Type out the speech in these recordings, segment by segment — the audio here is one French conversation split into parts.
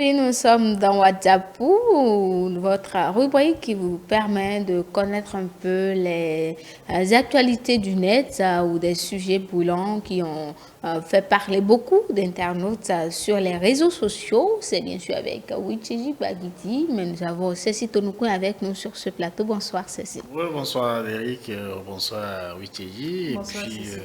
Oui, nous sommes dans WhatsApp, votre rubrique qui vous permet de connaître un peu les actualités du net ou des sujets brûlants qui ont fait parler beaucoup d'internautes sur les réseaux sociaux. C'est bien sûr avec Wichiji Bagiti, mais nous avons Cécile Tonoukoun avec nous sur ce plateau. Bonsoir Cécile. Oui, bonsoir Eric, bonsoir Witchéji, et Bonsoir, puis Cécile.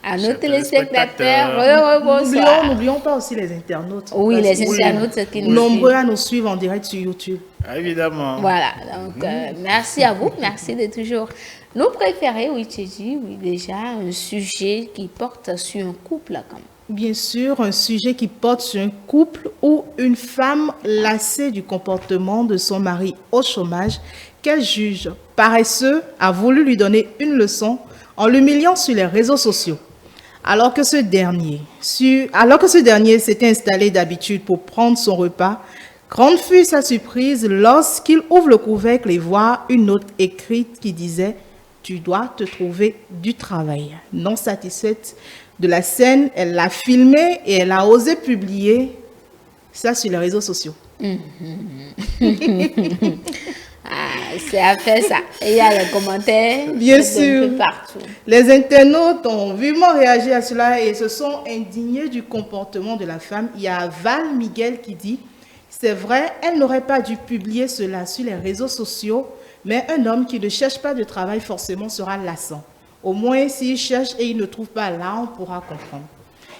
À nos chers téléspectateurs, téléspectateurs. bonsoir. N'oublions pas aussi les internautes. Oui, Parce les qu'ils sont internautes qui nous nombreux suivent. à nous suivre en direct sur YouTube. Ah, évidemment. Voilà, donc merci à vous, merci de toujours nous préférer, oui, Tchéji, oui, déjà un sujet qui porte sur un couple quand même. Bien sûr, un sujet qui porte sur un couple où une femme lassée du comportement de son mari au chômage, qu'elle juge paresseux, a voulu lui donner une leçon en l'humiliant sur les réseaux sociaux. Alors que ce dernier s'était installé d'habitude pour prendre son repas, grande fut sa surprise lorsqu'il ouvre le couvercle et voit une note écrite qui disait « Tu dois te trouver du travail ». Non satisfaite de la scène, elle l'a filmé et elle a osé publier ça sur les réseaux sociaux. C'est à faire ça. Et il y a les commentaires Bien un sûr, peu partout. les internautes ont vivement réagi à cela et se sont indignés du comportement de la femme. Il y a Val Miguel qui dit « C'est vrai, elle n'aurait pas dû publier cela sur les réseaux sociaux, mais un homme qui ne cherche pas de travail forcément sera lassant. Au moins, s'il cherche et il ne trouve pas là, on pourra comprendre. »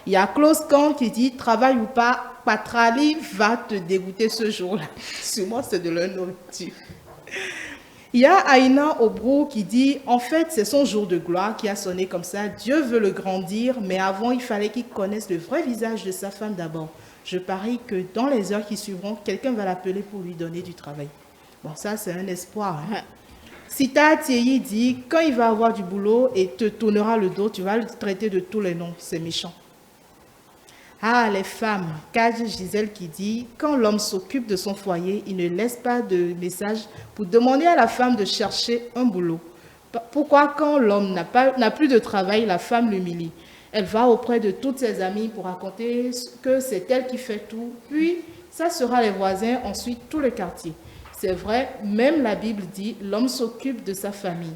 Il y a Klaus Kahn qui dit « Travail ou pas, Patrali va te dégoûter ce jour-là. » Sûrement, c'est de leur nourriture. Il y a Aïna Obrou qui dit « En fait, c'est son jour de gloire qui a sonné comme ça. Dieu veut le grandir, mais avant, il fallait qu'il connaisse le vrai visage de sa femme d'abord. Je parie que dans les heures qui suivront, quelqu'un va l'appeler pour lui donner du travail. » Bon, ça, c'est un espoir. Hein. Sita Thierry dit « Quand il va avoir du boulot et te tournera le dos, tu vas le traiter de tous les noms. C'est méchant. » Ah, les femmes, Kaj Gisèle qui dit « Quand l'homme s'occupe de son foyer, il ne laisse pas de message pour demander à la femme de chercher un boulot. Pourquoi quand l'homme n'a plus de travail, la femme l'humilie? Elle va auprès de toutes ses amies pour raconter que c'est elle qui fait tout. Puis, ça sera les voisins, ensuite tout le quartier. C'est vrai, même la Bible dit « L'homme s'occupe de sa famille. »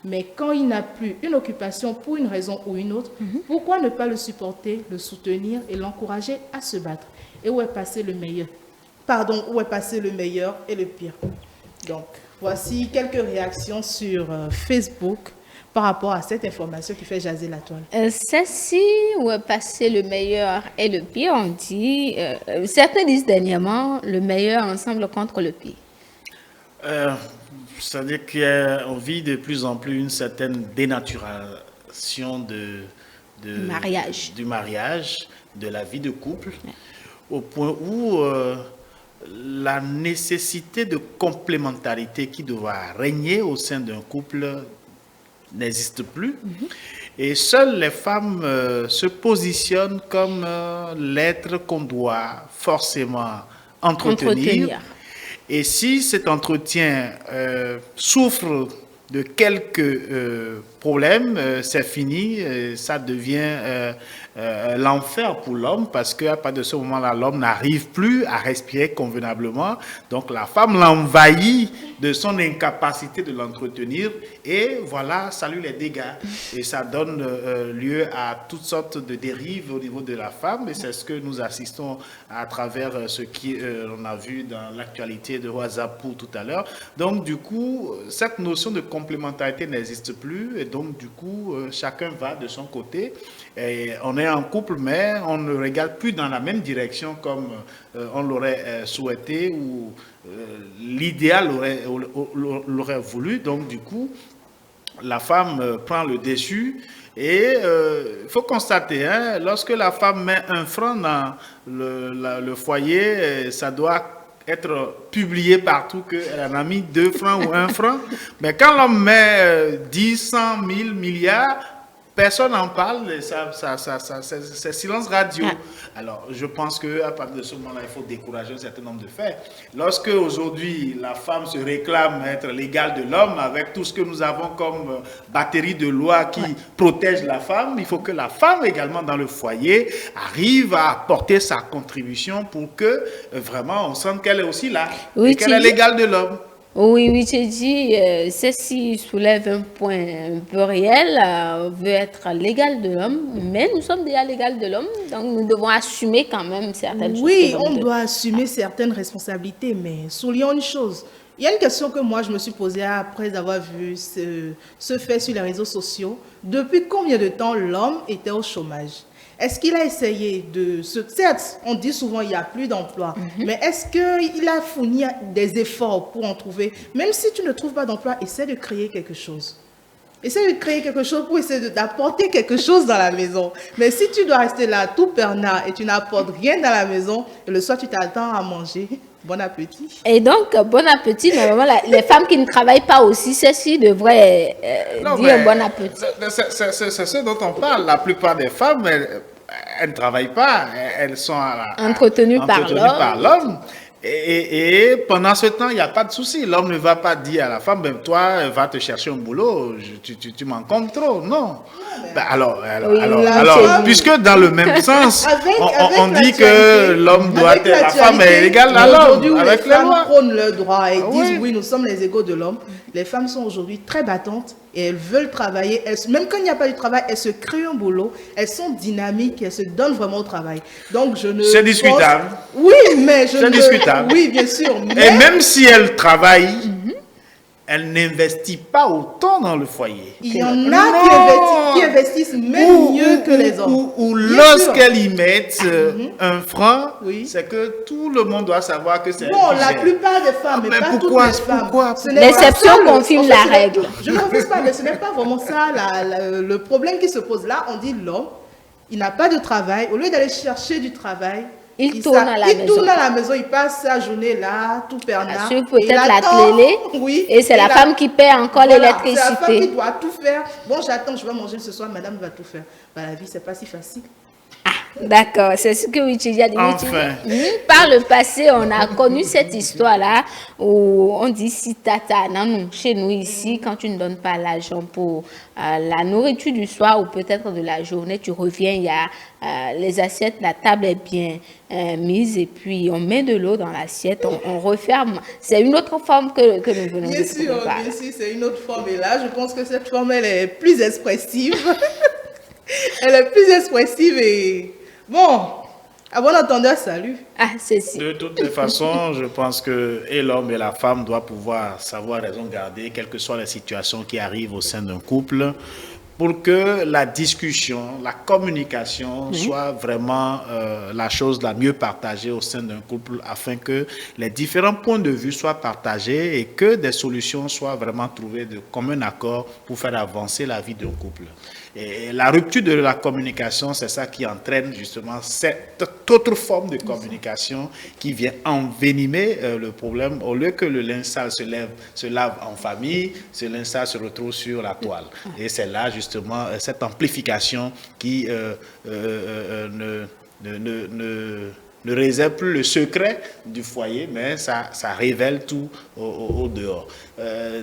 Mais quand il n'a plus une occupation pour une raison ou une autre, pourquoi ne pas le supporter, le soutenir et l'encourager à se battre? Et où est passé le meilleur? Pardon, où est passé le meilleur et le pire? Donc, voici quelques réactions sur Facebook par rapport à cette information qui fait jaser la toile. Celle-ci, où est passé le meilleur et le pire, on dit, certains disent dernièrement, le meilleur ensemble contre le pire. C'est-à-dire qu'on vit de plus en plus une certaine dénaturation du mariage, de la vie de couple, au point où la nécessité de complémentarité qui doit régner au sein d'un couple n'existe plus. Et seules les femmes se positionnent comme l'être qu'on doit forcément entretenir. Et si cet entretien souffre de quelques problèmes, c'est fini, ça devient l'enfer pour l'homme parce qu'à partir de ce moment-là, l'homme n'arrive plus à respirer convenablement. Donc la femme l'envahit de son incapacité de l'entretenir et voilà, salut les dégâts. Et ça donne lieu à toutes sortes de dérives au niveau de la femme et c'est ce que nous assistons à travers ce qu'on a vu dans l'actualité de WhatsApp tout à l'heure. Donc du coup, cette notion de complémentarité n'existe plus et donc du coup, chacun va de son côté. Et on est en couple, mais on ne regarde plus dans la même direction comme on l'aurait souhaité ou l'idéal l'aurait voulu. Donc, du coup, la femme prend le dessus. Et il faut constater, hein, lorsque la femme met un franc dans le foyer, ça doit être publié partout qu'elle en a mis 2 francs ou 1 franc. Mais quand l'homme met 10, 100, 1000 milliards, personne n'en parle, et c'est silence radio. Alors, je pense qu'à partir de ce moment-là, il faut décourager un certain nombre de faits. Lorsque aujourd'hui, la femme se réclame être l'égale de l'homme, avec tout ce que nous avons comme batterie de lois qui protègent la femme, il faut que la femme également dans le foyer arrive à apporter sa contribution pour que vraiment on sente qu'elle est aussi là, et qu'elle est l'égale de l'homme. Oui, tu dis, ceci soulève un point un peu réel, veut être l'égal de l'homme, mais nous sommes déjà l'égal de l'homme, donc nous devons assumer quand même certaines choses. Oui, on doit assumer certaines responsabilités, mais soulignons une chose. Il y a une question que moi je me suis posée après avoir vu ce fait sur les réseaux sociaux. Depuis combien de temps l'homme était au chômage? Est-ce qu'il a essayé de se... Certes, on dit souvent qu'il n'y a plus d'emploi, mais est-ce qu'il a fourni des efforts pour en trouver? Même si tu ne trouves pas d'emploi, essaie de créer quelque chose. Essaie de créer quelque chose pour essayer d'apporter quelque chose dans la maison. Mais si tu dois rester là tout pernard et tu n'apportes rien dans la maison, et le soir tu t'attends à manger, bon appétit. Et donc, bon appétit, normalement, les femmes qui ne travaillent pas aussi, celles-ci devraient dire bon appétit. C'est ce dont on parle. La plupart des femmes, elles ne travaillent pas. Elles sont entretenues par l'homme. Et pendant ce temps, il n'y a pas de souci. L'homme ne va pas dire à la femme, ben, toi, va te chercher un boulot, tu m'en comptes trop. Non. Ben, alors, puisque dans le même sens, on dit que l'homme doit être, la femme est égale à l'homme. Aujourd'hui, les femmes prônent leurs droits et disent, oui, nous sommes les égaux de l'homme. Les femmes sont aujourd'hui très battantes et elles veulent travailler. Même quand il n'y a pas de travail, elles se créent un boulot. Elles sont dynamiques, elles se donnent vraiment au travail. Donc, je ne... C'est discutable. Oui, mais je ne... C'est discutable. Oui, bien sûr. Mais... Et même si elles travaillent, elles n'investissent pas autant dans le foyer. Il y en a qui investissent même mieux que les hommes. Ou lorsqu'elles y mettent un franc, c'est que tout le monde doit savoir que c'est... Bon, la plupart des femmes, mais pas toutes les femmes. L'exception confirme la règle. Je ne refuse pas, mais ce n'est pas vraiment ça le problème qui se pose. Là, on dit l'homme, il n'a pas de travail. Au lieu d'aller chercher du travail, il tourne à la maison, il passe sa journée là, tout pernard. Sur peut-être la télé, et c'est la femme qui paie encore l'électricité. C'est la femme qui doit tout faire. Bon, j'attends, je vais manger ce soir, madame va tout faire. Bah, la vie, c'est pas si facile. D'accord, c'est ce que Wichidi a dit. Enfin. Par le passé, on a connu cette histoire-là où on dit si tata, non, chez nous ici, quand tu ne donnes pas l'argent pour la nourriture du soir ou peut-être de la journée, tu reviens, il y a les assiettes, la table est bien mise et puis on met de l'eau dans l'assiette, on referme. C'est une autre forme que nous venons de Bien sûr, c'est une autre forme. Et là, je pense que cette forme, elle est plus expressive. Elle est plus expressive et... Bon, à bon entendeur, salut. C'est De toutes les façons, je pense que et l'homme et la femme doivent pouvoir savoir raison garder, quelles que soient les situations qui arrivent au sein d'un couple, pour que la discussion, la communication soit vraiment la chose la mieux partagée au sein d'un couple, afin que les différents points de vue soient partagés et que des solutions soient vraiment trouvées de commun accord pour faire avancer la vie d'un couple. Et la rupture de la communication, c'est ça qui entraîne justement cette autre forme de communication qui vient envenimer le problème. Au lieu que le linge sale se lave en famille, ce linge sale se retrouve sur la toile. Et c'est là justement cette amplification qui ne réserve plus le secret du foyer, mais ça révèle tout au dehors.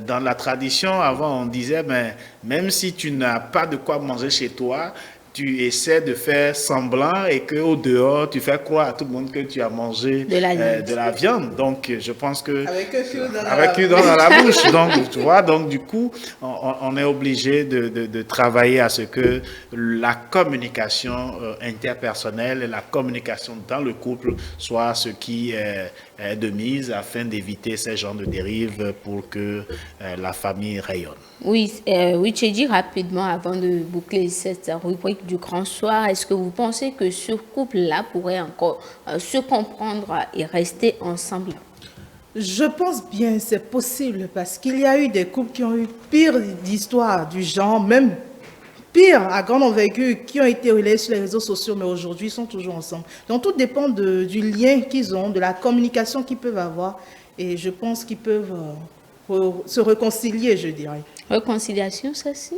Dans la tradition, avant, on disait, mais même si tu n'as pas de quoi manger chez toi, tu essaies de faire semblant et qu'au dehors, tu fais croire à tout le monde que tu as mangé de la viande. Donc, je pense que... Avec cul dans la bouche. Donc, tu vois, donc du coup, on est obligé de travailler à ce que la communication interpersonnelle et la communication dans le couple soit ce qui est de mise afin d'éviter ces genres de dérives pour que la famille rayonne. Oui, Tchédi, rapidement, avant de boucler cette rubrique du grand soir, est-ce que vous pensez que ce couple-là pourrait encore se comprendre et rester ensemble? Je pense bien c'est possible parce qu'il y a eu des couples qui ont eu pire d'histoires du genre, même pire, à grande envergure, qui ont été relayés sur les réseaux sociaux, mais aujourd'hui, ils sont toujours ensemble. Donc, tout dépend du lien qu'ils ont, de la communication qu'ils peuvent avoir, et je pense qu'ils peuvent se réconcilier, je dirais. Réconciliation, ça, si?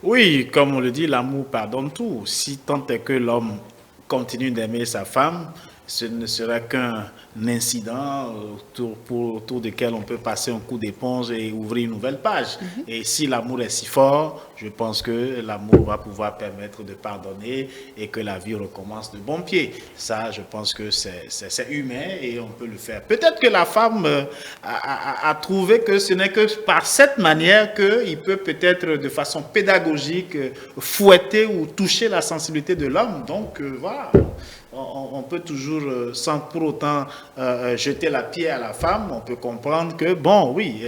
Oui, comme on le dit, l'amour pardonne tout. Si tant est que l'homme continue d'aimer sa femme, ce ne sera qu'un incident autour duquel on peut passer un coup d'éponge et ouvrir une nouvelle page. Et si l'amour est si fort, je pense que l'amour va pouvoir permettre de pardonner et que la vie recommence de bon pied. Ça, je pense que c'est humain et on peut le faire. Peut-être que la femme a trouvé que ce n'est que par cette manière qu'il peut peut-être de façon pédagogique fouetter ou toucher la sensibilité de l'homme. Donc voilà. On peut toujours, sans pour autant jeter la pierre à la femme, on peut comprendre que, bon, oui,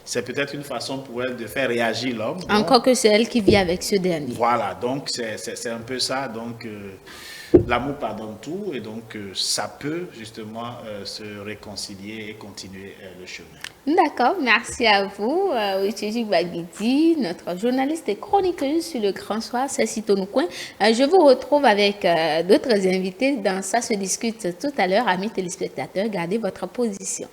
c'est peut-être une façon pour elle de faire réagir l'homme. Encore que c'est elle qui vit avec ce dernier. Voilà, donc c'est un peu ça. Donc, l'amour pardonne tout et donc ça peut justement se réconcilier et continuer le chemin. D'accord, merci à vous, Richie Bagidi, notre journaliste et chroniqueuse sur le Grand Soir, c'est Citonou Coin. Je vous retrouve avec d'autres invités dans Ça se discute tout à l'heure, amis téléspectateurs. Gardez votre position.